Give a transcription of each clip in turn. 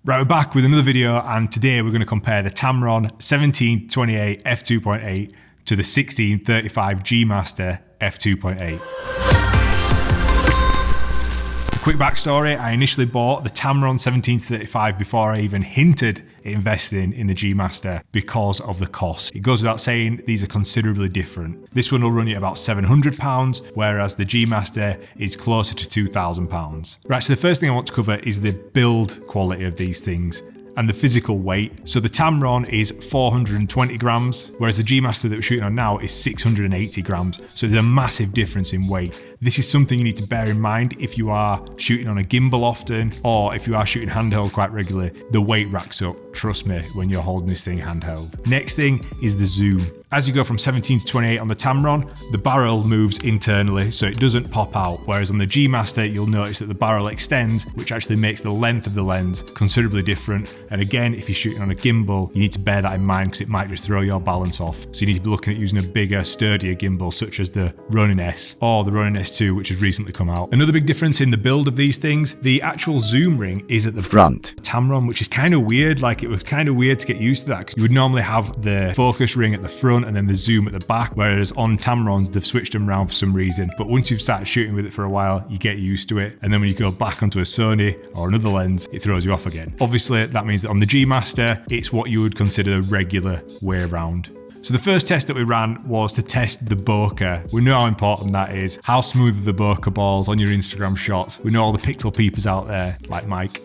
Right, we're back with another video, and today we're going to compare the Tamron 17-28 F2.8 to the 16-35 G Master F2.8. Quick backstory, I initially bought the Tamron 17-35 before I even hinted at investing in the G Master because of the cost. It goes without saying, these are considerably different. This one will run you about £700, whereas the G Master is closer to £2,000. Right, so the first thing I want to cover is the build quality of these things and the physical weight. So the Tamron is 420 grams, whereas the G Master that we're shooting on now is 680 grams. So there's a massive difference in weight. This is something you need to bear in mind if you are shooting on a gimbal often, or if you are shooting handheld quite regularly. The weight racks up, trust me, when you're holding this thing handheld. Next thing is the zoom. As you go from 17 to 28 on the Tamron, the barrel moves internally, so it doesn't pop out. Whereas on the G Master, you'll notice that the barrel extends, which actually makes the length of the lens considerably different. And again, if you're shooting on a gimbal, you need to bear that in mind because it might just throw your balance off. So you need to be looking at using a bigger, sturdier gimbal, such as the Ronin S or the Ronin S2, which has recently come out. Another big difference in the build of these things, the actual zoom ring is at the front. Tamron, which is kind of weird. Like, it was kind of weird to get used to that, because you would normally have the focus ring at the front and then the zoom at the back, whereas on Tamrons they've switched them around for some reason. But once you've started shooting with it for a while, you get used to it, and then when you go back onto a Sony or another lens, it throws you off again. Obviously that means that on the G Master it's what you would consider the regular way around. So the first test that we ran was to test the bokeh. We know how important that is. How smooth are the bokeh balls on your Instagram shots? We know all the pixel peepers out there, like Mike.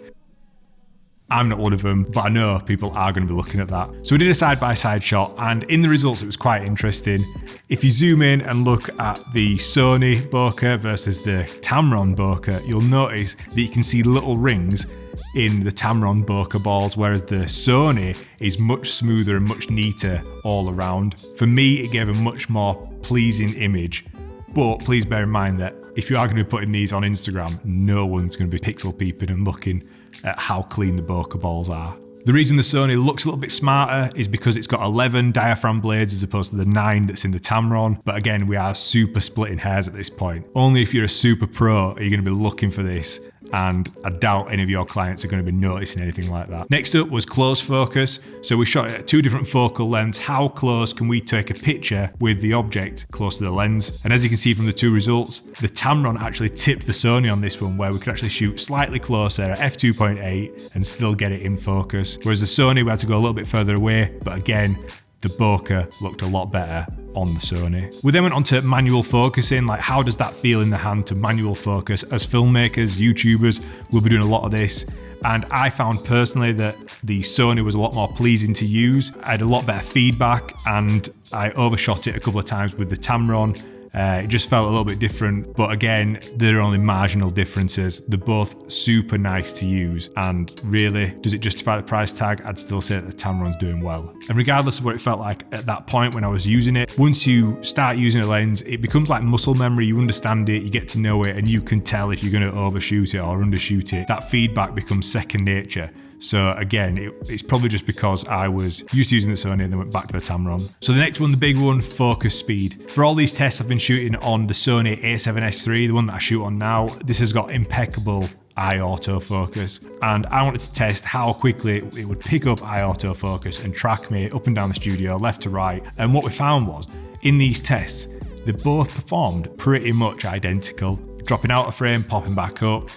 I'm not one of them, but I know people are going to be looking at that. So we did a side-by-side shot, and in the results it was quite interesting. If you zoom in and look at the Sony bokeh versus the Tamron bokeh, you'll notice that you can see little rings in the Tamron bokeh balls, whereas the Sony is much smoother and much neater all around. For me, it gave a much more pleasing image. But please bear in mind that if you are going to be putting these on Instagram, no one's going to be pixel peeping and looking at how clean the bokeh balls are. The reason the Sony looks a little bit smarter is because it's got 11 diaphragm blades as opposed to the 9 that's in the Tamron. But again, we are super splitting hairs at this point. Only if you're a super pro are you going to be looking for this, and I doubt any of your clients are going to be noticing anything like that. Next up was close focus. So we shot it at 2 different focal lengths. How close can we take a picture with the object close to the lens? And as you can see from the 2 results, the Tamron actually tipped the Sony on this one, where we could actually shoot slightly closer at f2.8 and still get it in focus. Whereas the Sony, we had to go a little bit further away, but again, the bokeh looked a lot better on the Sony. We then went on to manual focusing, like how does that feel in the hand to manual focus? As filmmakers, YouTubers, we'll be doing a lot of this. And I found personally that the Sony was a lot more pleasing to use. I had a lot better feedback, and I overshot it a couple of times with the Tamron. It just felt a little bit different, but again, there are only marginal differences. They're both super nice to use, and really, does it justify the price tag? I'd still say that the Tamron's doing well. And regardless of what it felt like at that point when I was using it, once you start using a lens, it becomes like muscle memory. You understand it, you get to know it, and you can tell if you're going to overshoot it or undershoot it. That feedback becomes second nature. So again, it's probably just because I was used to using the Sony and then went back to the Tamron. So the next one, the big one, focus speed. For all these tests, I've been shooting on the Sony a7S3, the one that I shoot on now. This has got impeccable eye autofocus, and I wanted to test how quickly it would pick up eye autofocus and track me up and down the studio, left to right. And what we found was, in these tests, they both performed pretty much identical. Dropping out of frame, popping back up,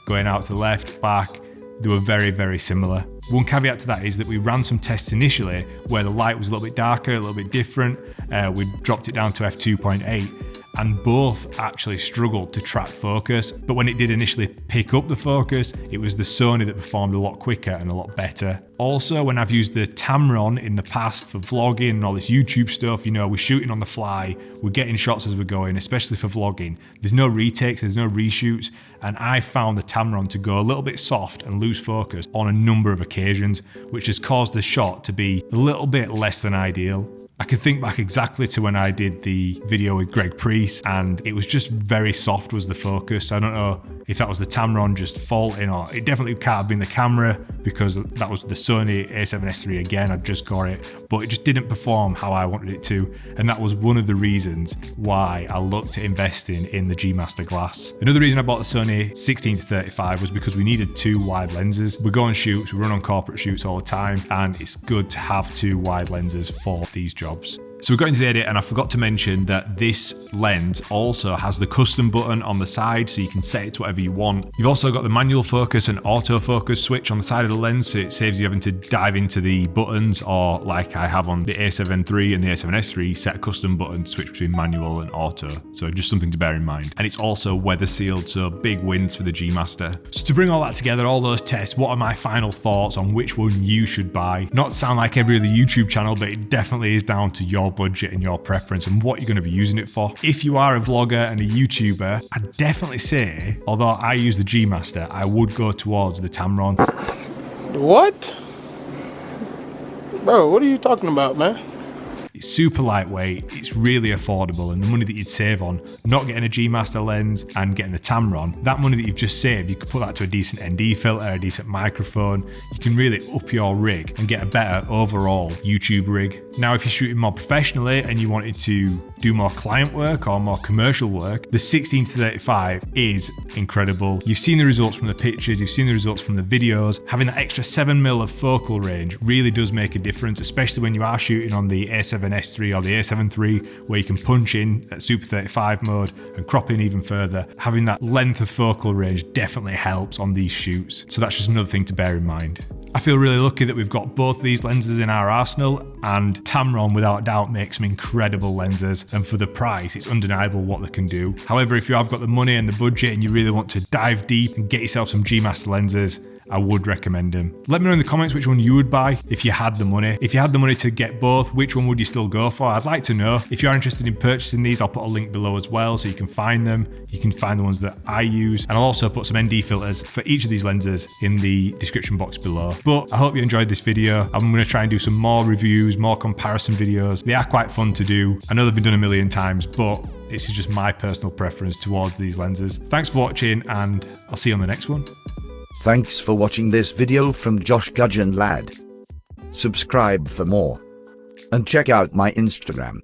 going out to the left, back. They were very, very similar. One caveat to that is that we ran some tests initially where the light was a little bit darker, a little bit different. We dropped it down to f2.8, and both actually struggled to track focus. But when it did initially pick up the focus, it was the Sony that performed a lot quicker and a lot better. Also, when I've used the Tamron in the past for vlogging and all this YouTube stuff, you know, we're shooting on the fly, we're getting shots as we're going, especially for vlogging. There's no retakes, there's no reshoots, and I found the Tamron to go a little bit soft and lose focus on a number of occasions, which has caused the shot to be a little bit less than ideal. I can think back exactly to when I did the video with Greg Priest, and it was just very soft was the focus. I don't know if that was the Tamron just faulting, or it definitely can't have been the camera, because that was the Sony a7S III again, I'd just got it, but it just didn't perform how I wanted it to, and that was one of the reasons why I looked at investing in the G Master glass. Another reason I bought the Sony Sony 16-35 was because we needed 2 wide lenses. We go on shoots, we run on corporate shoots all the time, and it's good to have 2 wide lenses for these jobs. So we got into the edit and I forgot to mention that this lens also has the custom button on the side, so you can set it to whatever you want. You've also got the manual focus and autofocus switch on the side of the lens, so it saves you having to dive into the buttons, or like I have on the A7 III and the A7S III, set a custom button to switch between manual and auto. So just something to bear in mind. And it's also weather sealed, so big wins for the G Master. So to bring all that together, all those tests, what are my final thoughts on which one you should buy? Not to sound like every other YouTube channel, but it definitely is down to your budget and your preference and what you're going to be using it for. If you are a vlogger and a YouTuber, I'd definitely say, although I use the G Master, I would go towards the Tamron. What? Bro, what are you talking about, man? It's super lightweight, it's really affordable, and the money that you'd save on not getting a G Master lens and getting the Tamron, that money that you've just saved, you could put that to a decent ND filter, a decent microphone. You can really up your rig and get a better overall YouTube rig. Now, if you're shooting more professionally and you wanted to do more client work or more commercial work, the 16-35 is incredible. You've seen the results from the pictures, you've seen the results from the videos. Having that extra 7mm of focal range really does make a difference, especially when you are shooting on the A7S III or the A7 III, where you can punch in at Super 35 mode and crop in even further. Having that length of focal range definitely helps on these shoots. So that's just another thing to bear in mind. I feel really lucky that we've got both these lenses in our arsenal, and Tamron without doubt makes some incredible lenses, and for the price it's undeniable what they can do. However, if you have got the money and the budget and you really want to dive deep and get yourself some G Master lenses, I would recommend them. Let me know in the comments which one you would buy if you had the money. If you had the money to get both, which one would you still go for? I'd like to know. If you are interested in purchasing these, I'll put a link below as well so you can find them. You can find the ones that I use, and I'll also put some ND filters for each of these lenses in the description box below. But I hope you enjoyed this video. I'm going to try and do some more reviews, more comparison videos. They are quite fun to do. I know they've been done a million times, but this is just my personal preference towards these lenses. Thanks for watching, and I'll see you on the next one. Thanks for watching this video from Josh Gudgeon lad. Subscribe for more. And check out my Instagram.